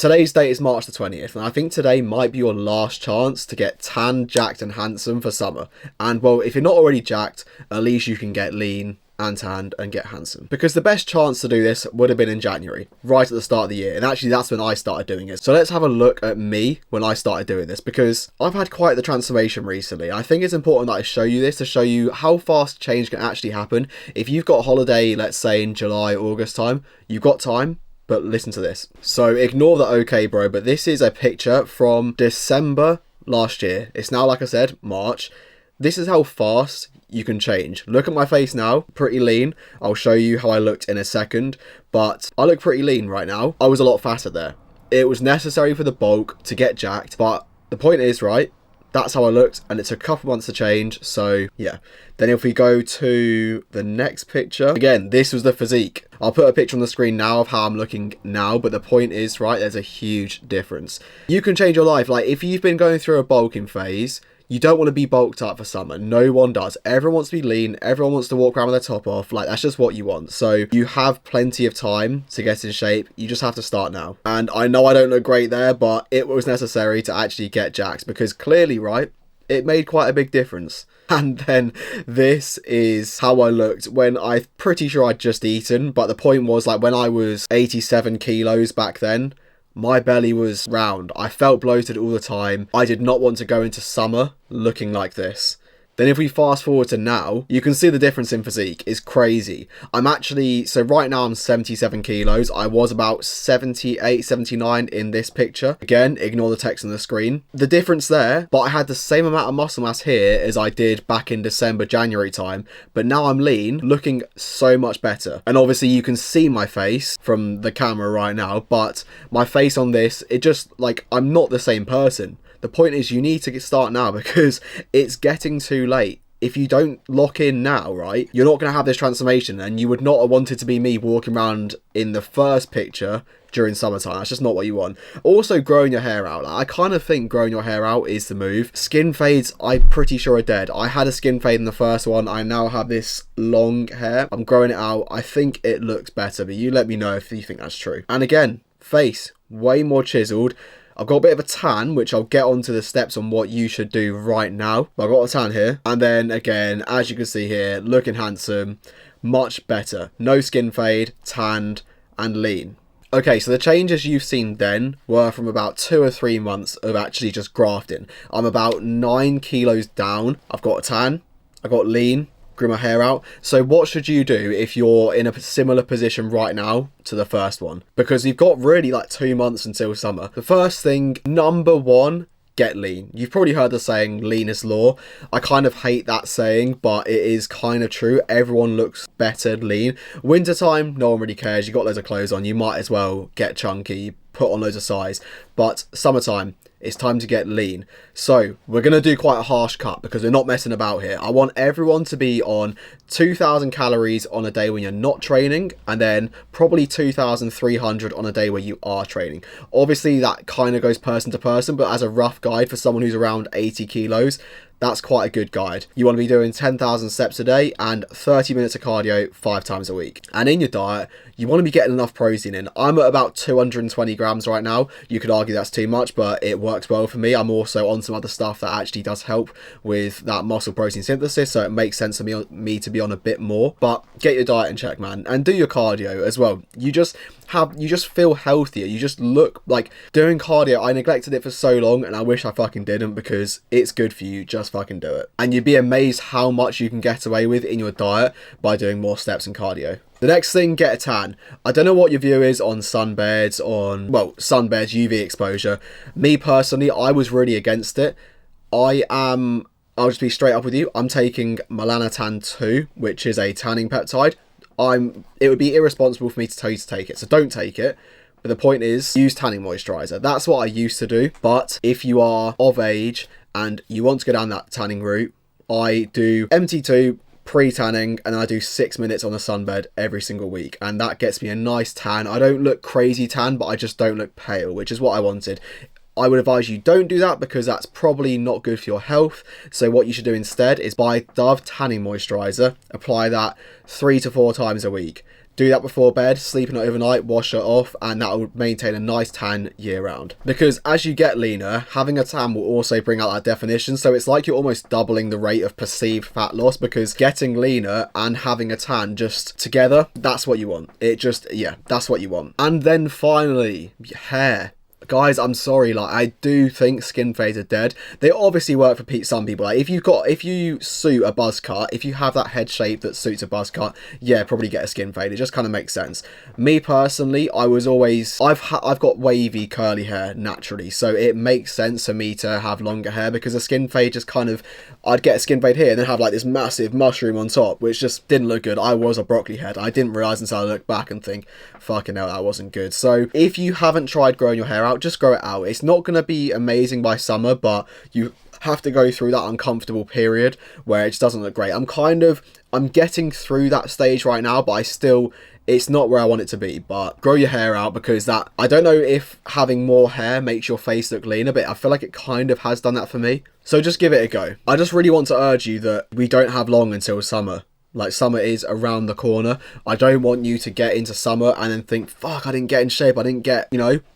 Today's date is March the 20th, and I think today might be your last chance to get tan, jacked and handsome for summer. And well, if you're not already jacked, at least you can get lean and tanned and get handsome. Because the best chance to do this would have been in January, right at the start of the year. And actually that's when I started doing it. So let's have a look at me when I started doing this, because I've had quite the transformation recently. I think it's important that I show you this to show you how fast change can actually happen. If you've got a holiday, let's say in July, August time, you've got time. But listen to this. So ignore the okay, bro, but this is a picture from December last year. It's now, like I said, March. This is how fast you can change. Look at my face now, pretty lean. I'll show you how I looked in a second, but I look pretty lean right now. I was a lot fatter there. It was necessary for the bulk to get jacked, but the point is, right, that's how I looked, and it took a couple months to change, so yeah. Then if we go to the next picture, again, this was the physique. I'll put a picture on the screen now of how I'm looking now, but the point is, right, there's a huge difference. You can change your life. Like, if you've been going through a bulking phase, you don't want to be bulked up for summer. No one does. Everyone wants to be lean. Everyone wants to walk around with their top off. Like, that's just what you want. So you have plenty of time to get in shape. You just have to start now. And I know I don't look great there, but it was necessary to actually get jacked, because clearly, right, it made quite a big difference. And then this is how I looked when I'm pretty sure I'd just eaten. But the point was, like, when I was 87 kilos back then, my belly was round. I felt bloated all the time. I did not want to go into summer looking like this. Then if we fast forward to now, you can see the difference in physique is crazy. I'm actually, so right now I'm 77 kilos. I was about 78, 79 in this picture. Again, ignore the text on the screen. The difference there, but I had the same amount of muscle mass here as I did back in December, January time. But now I'm lean, looking so much better. And obviously you can see my face from the camera right now, but my face on this, it just, like, I'm not the same person. The point is, you need to start now, because it's getting too late. If you don't lock in now, right, you're not going to have this transformation, and you would not have wanted to be me walking around in the first picture during summertime. That's just not what you want. Also, growing your hair out. Like, I kind of think growing your hair out is the move. Skin fades, I'm pretty sure, are dead. I had a skin fade in the first one. I now have this long hair. I'm growing it out. I think it looks better, but you let me know if you think that's true. And again, face, way more chiseled. I've got a bit of a tan, which I'll get onto the steps on what you should do right now. I've got a tan here. And then again, as you can see here, looking handsome, much better. No skin fade, tanned and lean. Okay, so the changes you've seen then were from about 2 or 3 months of actually just grafting. I'm about 9 kilos down. I've got a tan, I've got lean, grew my hair out. So what should you do if you're in a similar position right now to the first one? Because you've got really like 2 months until summer. The first thing, number one, get lean. You've probably heard the saying, lean is law. I kind of hate that saying, but it is kind of true. Everyone looks better lean. Wintertime, no one really cares. You got loads of clothes on. You might as well get chunky, put on loads of size. But summertime, it's time to get lean. So we're going to do quite a harsh cut, because we're not messing about here. I want everyone to be on 2,000 calories on a day when you're not training, and then probably 2,300 on a day where you are training. Obviously that kind of goes person to person, but as a rough guide for someone who's around 80 kilos, that's quite a good guide. You want to be doing 10,000 steps a day and 30 minutes of cardio 5 times a week. And in your diet, you want to be getting enough protein in. I'm at about 220 grams right now. You could argue that's too much, but it works well for me. I'm also on some other stuff that actually does help with that muscle protein synthesis, so it makes sense for me to be on a bit more. But get your diet in check, man, and do your cardio as well. You just feel healthier. You just look like doing cardio. I neglected it for so long, and I wish I fucking didn't, because it's good for you. Just fucking do it. And you'd be amazed how much you can get away with in your diet by doing more steps and cardio. The next thing, get a tan. I don't know what your view is on sunbeds, sunbeds, UV exposure. Me personally, I was really against it. I'll just be straight up with you. I'm taking melanotan 2, which is a tanning peptide. It would be irresponsible for me to tell you to take it, so don't take it. But the point is, use tanning moisturizer. That's what I used to do. But if you are of age and you want to go down that tanning route, I do MT2 pre-tanning, and I do 6 minutes on a sunbed every single week, and that gets me a nice tan. I don't look crazy tan, but I just don't look pale, which is what I wanted. I would advise you don't do that, because that's probably not good for your health. So what you should do instead is buy Dove tanning moisturizer, apply that 3 to 4 times a week. Do that before bed, sleeping overnight, wash it off, and that will maintain a nice tan year round. Because as you get leaner, having a tan will also bring out that definition, so it's like you're almost doubling the rate of perceived fat loss, because getting leaner and having a tan just together, that's what you want. It just, yeah, that's what you want. And then finally, hair. Guys, I'm sorry, like, I do think skin fades are dead. They obviously work for some people. Like, if you suit a buzz cut, if you have that head shape that suits a buzz cut, yeah, probably get a skin fade. It just kind of makes sense. Me personally, I've got wavy curly hair naturally, so it makes sense for me to have longer hair, because a skin fade just kind of, I'd get a skin fade here and then have like this massive mushroom on top, which just didn't look good. I was a broccoli head. I didn't realize until I looked back and think, fucking hell, that wasn't good. So if you haven't tried growing your hair out, just grow it out. It's not going to be amazing by summer, but you have to go through that uncomfortable period where it just doesn't look great. I'm getting through that stage right now, but it's not where I want it to be. But grow your hair out, because I don't know if having more hair makes your face look leaner, but I feel like it kind of has done that for me. So just give it a go. I just really want to urge you that we don't have long until summer. Like, summer is around the corner. I don't want you to get into summer and then think, fuck, I didn't get in shape. I didn't get,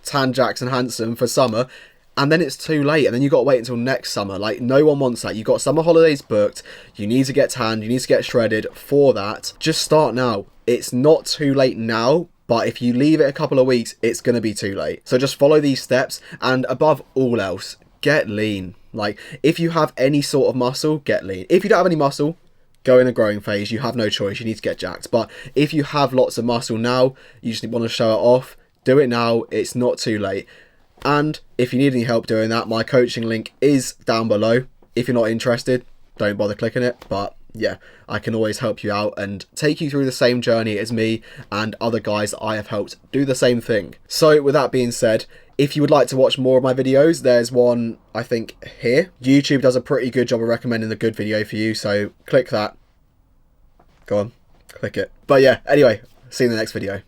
tan, Jackson, handsome for summer. And then it's too late. And then you got to wait until next summer. Like, no one wants that. You've got summer holidays booked. You need to get tanned. You need to get shredded for that. Just start now. It's not too late now. But if you leave it a couple of weeks, it's going to be too late. So just follow these steps. And above all else, get lean. Like, if you have any sort of muscle, get lean. If you don't have any muscle, go in a growing phase. You have no choice. You need to get jacked. But if you have lots of muscle now, you just want to show it off, do it now. It's not too late. And if you need any help doing that, my coaching link is down below. If you're not interested, don't bother clicking it. But yeah, I can always help you out and take you through the same journey as me and other guys that I have helped do the same thing. So with that being said, if you would like to watch more of my videos, there's one, I think, here. YouTube does a pretty good job of recommending a good video for you, so click that. Go on, click it. But yeah, anyway, see you in the next video.